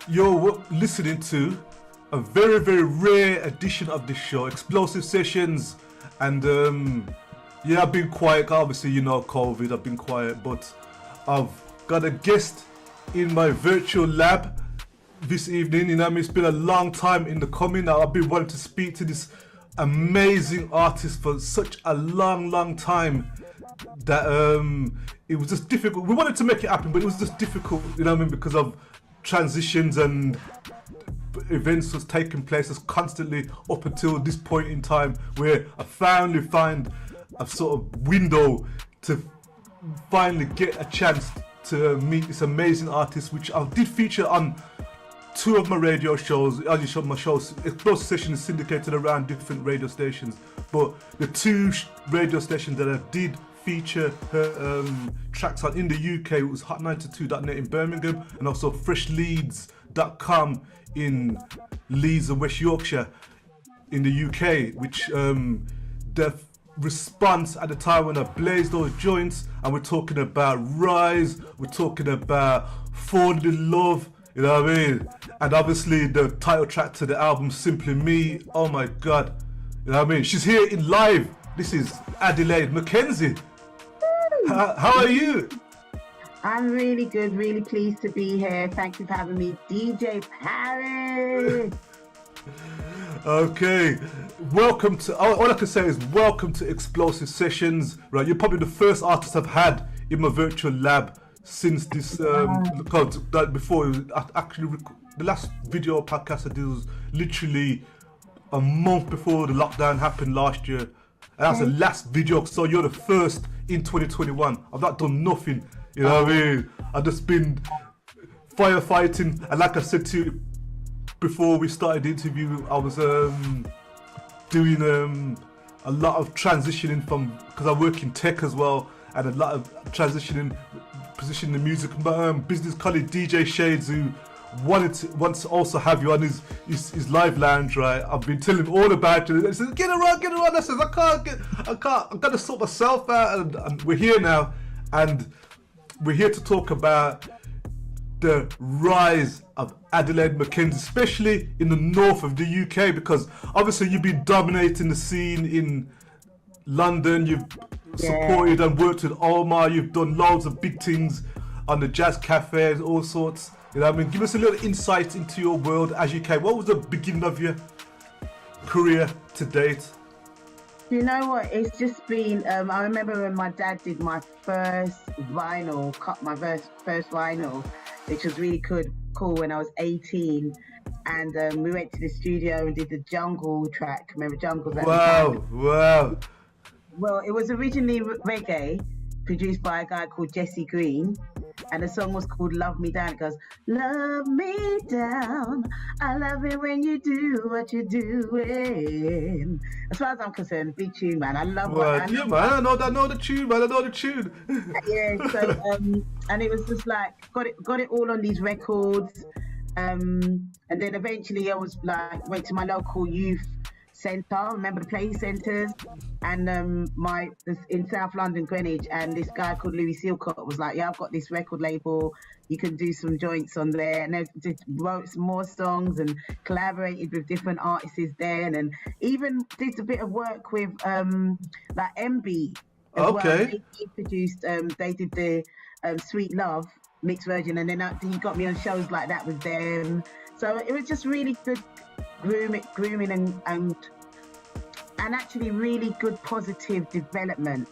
You're listening to a very, very rare edition of this show, Explosive Sessions. And I've been quiet. Obviously, COVID, I've been quiet. But I've got a guest in my virtual lab this evening. It's been a long time in the coming. I've been wanting to speak to this amazing artist for such a long time that it was just difficult. We wanted to make it happen, but it was just difficult, because of transitions and events was taking place constantly up until this point in time where I finally find a sort of window to finally get a chance to meet this amazing artist, which I did feature on 2 of my radio shows. As you showed, my shows, Explosive Session is syndicated around different radio stations, but the 2 radio stations that I did feature her tracks on in the UK was hot92.net in Birmingham and also freshleads.com in Leeds and West Yorkshire in the UK, which the response at the time when I blazed those joints, and we're talking about Rise, we're talking about Falling in Love, you know what I mean? And obviously the title track to the album, Simply Me. Oh my God, you know what I mean? She's here in live. This is Adelaide Mackenzie. How are you? I'm really good, really pleased to be here. Thank you for having me, DJ Paris. Okay, welcome to, all I can say is welcome to Explosive Sessions. Right, you're probably the first artist I've had in my virtual lab since this, because before, actually, the last video podcast I did was literally a month before the lockdown happened last year. And that's the last video, so you're the first in 2021. I've not done nothing, you know what I mean? I've just been firefighting, and like I said to you before we started the interview, I was doing a lot of transitioning from, because I work in tech as well, and a lot of transitioning, positioning the music. My business colleague DJ Shades, who wants to also have you on his live lounge, right? I've been telling him all about it. He says, get around. I says, I can't, I've got to sort myself out, and we're here now, and we're here to talk about the rise of Adelaide Mackenzie, especially in the north of the UK, because obviously you've been dominating the scene in London. You've supported and worked with Omar. You've done loads of big things on the jazz cafes, all sorts. You know what I mean? Give us a little insight into your world as you came. What was the beginning of your career to date? You know what? It's just been, I remember when my dad did my first vinyl, cut my first vinyl, which was really cool when I was 18. And we went to the studio and did the Jungle track. Remember Jungle? Wow. Well, it was originally reggae, produced by a guy called Jesse Green. And the song was called Love Me Down. It goes, love me down. I love it when you do what you're doing. As far as I'm concerned, big tune, man. I love it. Yeah, man. I know the tune, man. I know the tune. Yeah, so, and it was just like, got it all on these records. And then eventually I was like, went to my local youth centre, remember the play centres, and in South London, Greenwich, and this guy called Louis Silcott was like, yeah, I've got this record label, you can do some joints on there, and they just wrote some more songs and collaborated with different artists then, and even did a bit of work with like MB as well. They produced, they did the Sweet Love mixed version, and then he got me on shows like that with them. So it was just really good grooming and actually really good positive development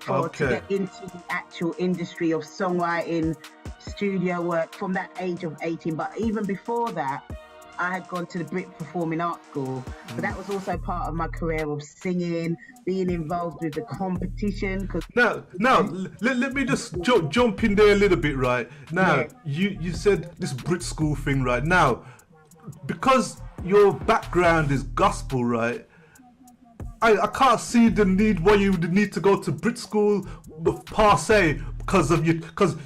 to get into the actual industry of songwriting, studio work from that age of 18. But even before that, I had gone to the Brit Performing Arts School. But that was also part of my career of singing, being involved with the competition. Now, let me just jump in there a little bit, right? Now, you said this Brit School thing, right? Now, because your background is gospel, right? I can't see the need why you would need to go to Brit School per se, because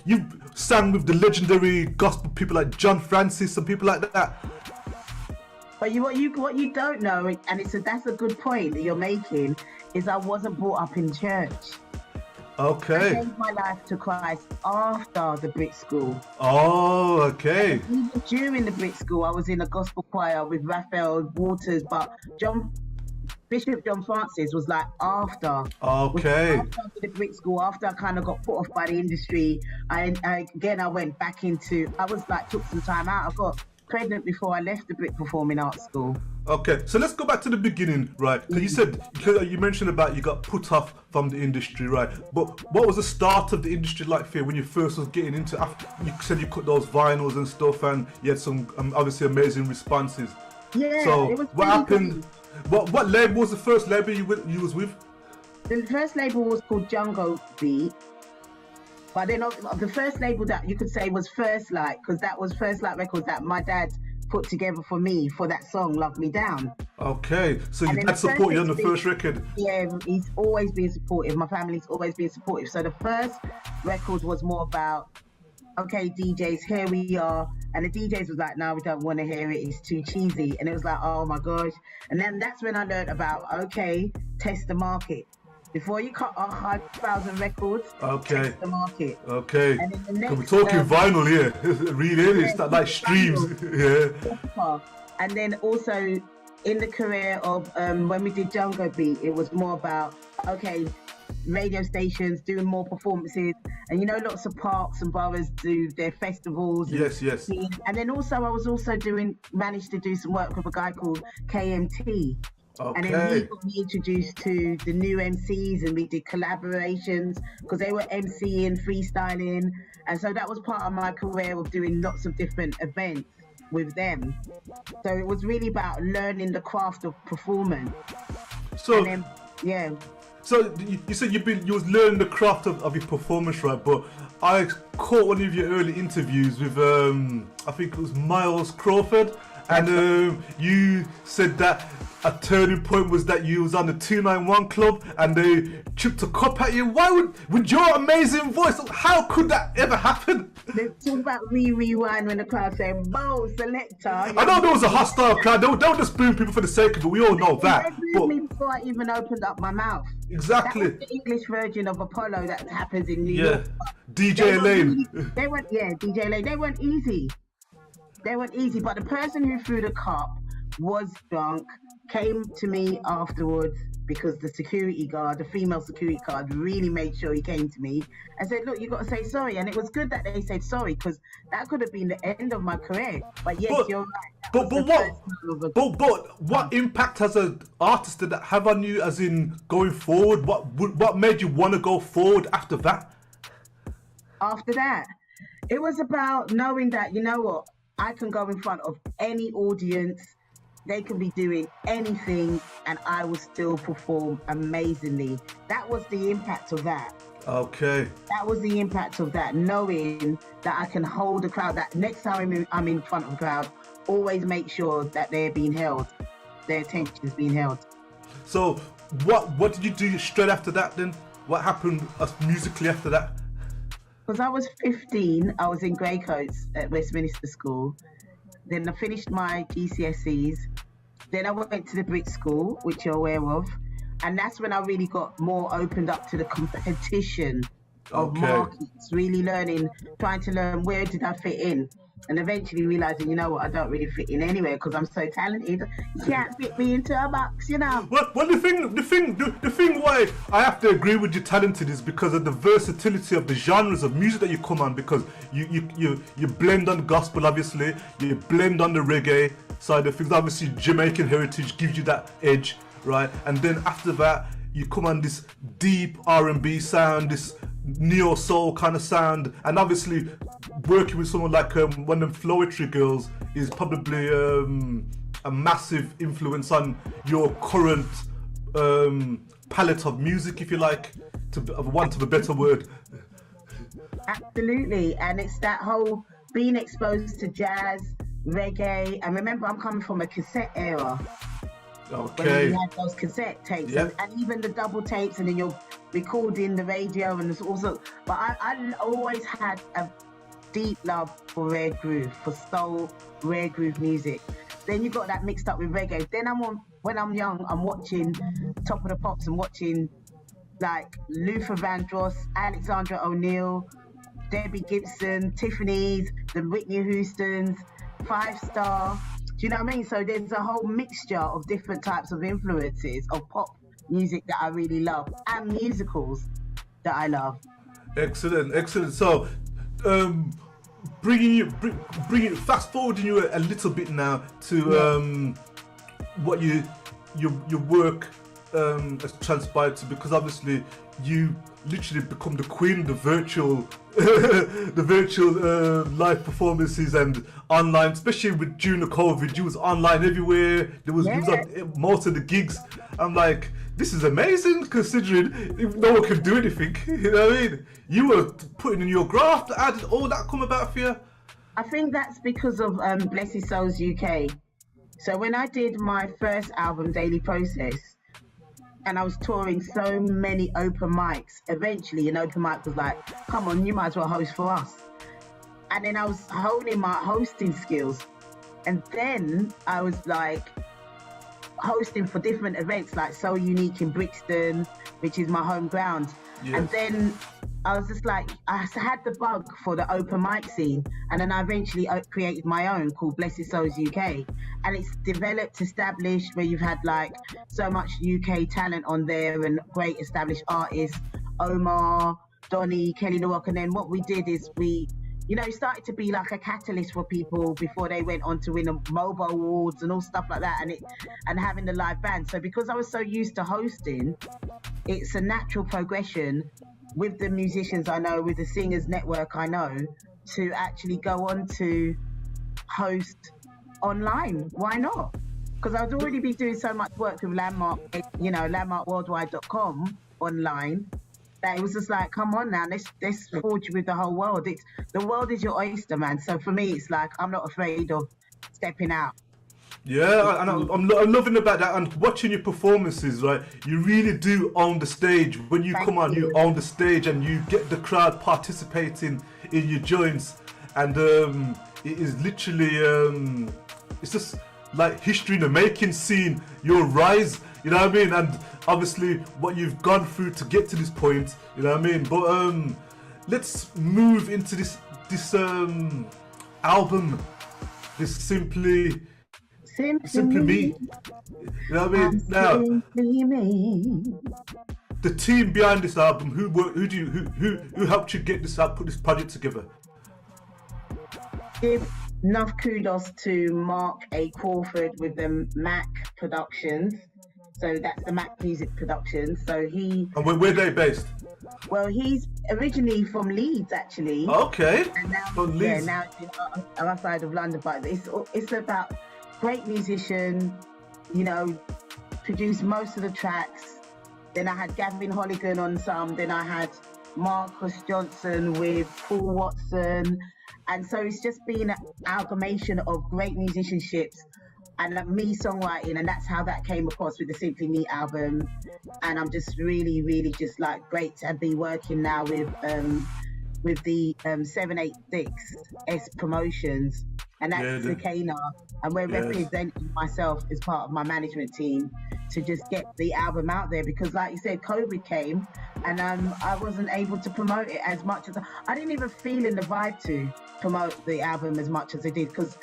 you sang with the legendary gospel people like John Francis and people like that. But what you don't know, and that's a good point that you're making, is I wasn't brought up in church. I Okay. gave my life to Christ after the Brit School. Oh, okay. Even during the Brit School, I was in a gospel choir with Raphael Waters, but Bishop John Francis was like after. Okay. After the Brit School, after I kind of got put off by the industry, I went back into. I was like took some time out. I got pregnant before I left the Brit Performing Arts School. Okay, so let's go back to the beginning, right? So you mentioned about you got put off from the industry, right? But what was the start of the industry like for you when you first was getting into? After you said you cut those vinyls and stuff, and you had some obviously amazing responses. Yeah. So it was what really happened? What label was the first label you was with? The first label was called Jungle Beat. But then the first label that you could say was First Light, because that was First Light Records that my dad put together for me for that song Love Me Down. Okay, so And your then dad the supported you on the first first record. Yeah, he's always been supportive. My family's always been supportive. So the first record was more about, okay, DJs, here we are. And the DJs was like, no, we don't want to hear it. It's too cheesy. And it was like, oh my gosh. And then that's when I learned about, okay, test the market. Before you cut 100,000 records, Okay. test the market. Okay. And then the next, We're talking vinyl here. Really, it's like streams. Yeah. And then also in the career of when we did Jungle Beat, it was more about, okay, radio stations doing more performances, and lots of parks and boroughs do their festivals. Yes. And then also I was also managed to do some work with a guy called KMT. And then he got me introduced to the new MCs, and we did collaborations because they were MCing, freestyling, and so that was part of my career of doing lots of different events with them. So it was really about learning the craft of performance. So and then, yeah. So you said you was learning the craft of your performance, right? But I caught one of your early interviews with I think it was Miles Crawford, and you said that a turning point was that you was on the 291 Club and they chipped a cup at you. Why with your amazing voice? How could that ever happen? They talk about rewind when the crowd say, "Bo, selector." I know there was a hostile crowd. Don't just boo people for the sake of it. We all know that. They booed me before I even opened up my mouth. Exactly. That was the English version of Apollo that happens in New York. DJ Elaine. DJ Elaine. They weren't easy. But the person who threw the cup was drunk, came to me afterwards because the female security guard really made sure he came to me and said, look, you got to say sorry. And it was good that they said sorry, because that could have been the end of my career. But yes, you're right. But what impact as an artist did that have on you, as in going forward? What made you want to go forward after that? After that, it was about knowing that, you know what, I can go in front of any audience. They can be doing anything and I will still perform amazingly. That was the impact of that. Okay. That was the impact of that, knowing that I can hold the crowd. That next time I'm in front of a crowd, always make sure that they're being held. Their attention is being held. So what did you do straight after that then? What happened musically after that? Because I was 15, I was in Greycoats at Westminster School. Then I finished my GCSEs. Then I went to the Brit School, which you're aware of. And that's when I really got more opened up to the competition of markets, really trying to learn where did I fit in. And eventually realizing, you know what, I don't really fit in anywhere because I'm so talented. You can't fit me into a box, you know. Well, the thing why I have to agree with you talented is because of the versatility of the genres of music that you come on. Because you blend on the gospel, obviously. You blend on the reggae side of things. Obviously, Jamaican heritage gives you that edge, right? And then after that, you come on this deep R&B sound, this neo soul kind of sound, and obviously working with someone like one of them Flowetry girls is probably a massive influence on your current palette of music, if you like, to want of a better word. Absolutely, and it's that whole being exposed to jazz, reggae, and remember I'm coming from a cassette era. Okay. When you had those cassette tapes, Yep. and even the double tapes, and then you're recording the radio, and there's also. But I always had a deep love for rare groove, for soul, rare groove music. Then you got that mixed up with reggae. Then when I'm young, I'm watching Top of the Pops and watching like Luther Vandross, Alexandra O'Neill, Debbie Gibson, Tiffany's, the Whitney Houstons, 5 Star. Do you know what I mean? So there's a whole mixture of different types of influences of pop music that I really love, and musicals that I love. Excellent. So, bringing fast forwarding you a little bit now to what your work has transpired to, because obviously you literally become the queen of the virtual live performances and online, especially during the COVID. You was online everywhere. You was on most of the gigs. I'm like, this is amazing, considering if no one can do anything. You know what I mean? You were putting in your graft. How did all that come about for you? I think that's because of Blessed Souls UK. So when I did my first album, Daily Process, and I was touring so many open mics, eventually an open mic was like, come on, you might as well host for us. And then I was honing my hosting skills. And then I was like hosting for different events, like So Unique in Brixton, which is my home ground. Yes. And then I was just like, I had the bug for the open mic scene, and then I eventually created my own called Blessed Souls UK, and it's developed, established, where you've had like so much UK talent on there and great established artists, Omar, Donny, Kelly LaRock. And then what we did is we, you know, started to be like a catalyst for people before they went on to win mobile awards and all stuff like that, and having the live band. So because I was so used to hosting, it's a natural progression with the musicians I know, with the singers network I know, to actually go on to host online. Why not? Because I'd already been doing so much work with Landmark, you know, landmarkworldwide.com online, that it was just like, come on now, let's forge with the whole world. The world is your oyster, man. So for me, it's like, I'm not afraid of stepping out. Yeah, and I'm loving about that, and watching your performances, right? You really do own the stage. When you come on, you own the stage, and you get the crowd participating in your joints, and it is literally, it's just like history in the making, seeing your rise, you know what I mean? And obviously what you've gone through to get to this point, you know what I mean? But let's move into this album, this Simply Me. You know what I mean? Now, the team behind this album, who helped you get this out, put this project together? Give enough kudos to Mark A. Crawford with the Mac Productions. So that's the Mac Music Productions. So he. And where are they based? Well, he's originally from Leeds, actually. Okay. And now, from Leeds. Yeah, now it's outside of London, but it's about great musician, you know, produced most of the tracks. Then I had Gavin Holligan on some. Then I had Marcus Johnson with Paul Watson. And so it's just been an amalgamation of great musicianships and me songwriting, and that's how that came across with the Simply Me album. And I'm just really, really just like great to be working now with the 786 S Promotions, and that's Sakina, and we're representing myself as part of my management team to just get the album out there, because like you said, COVID came and I wasn't able to promote it as much as I didn't even feel in the vibe to promote the album as much as I did, because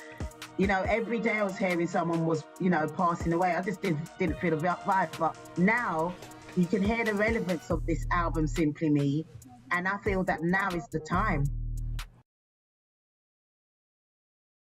you know, every day I was hearing someone was, you know, passing away. I just didn't feel the vibe. But now you can hear the relevance of this album, Simply Me, and I feel that now is the time.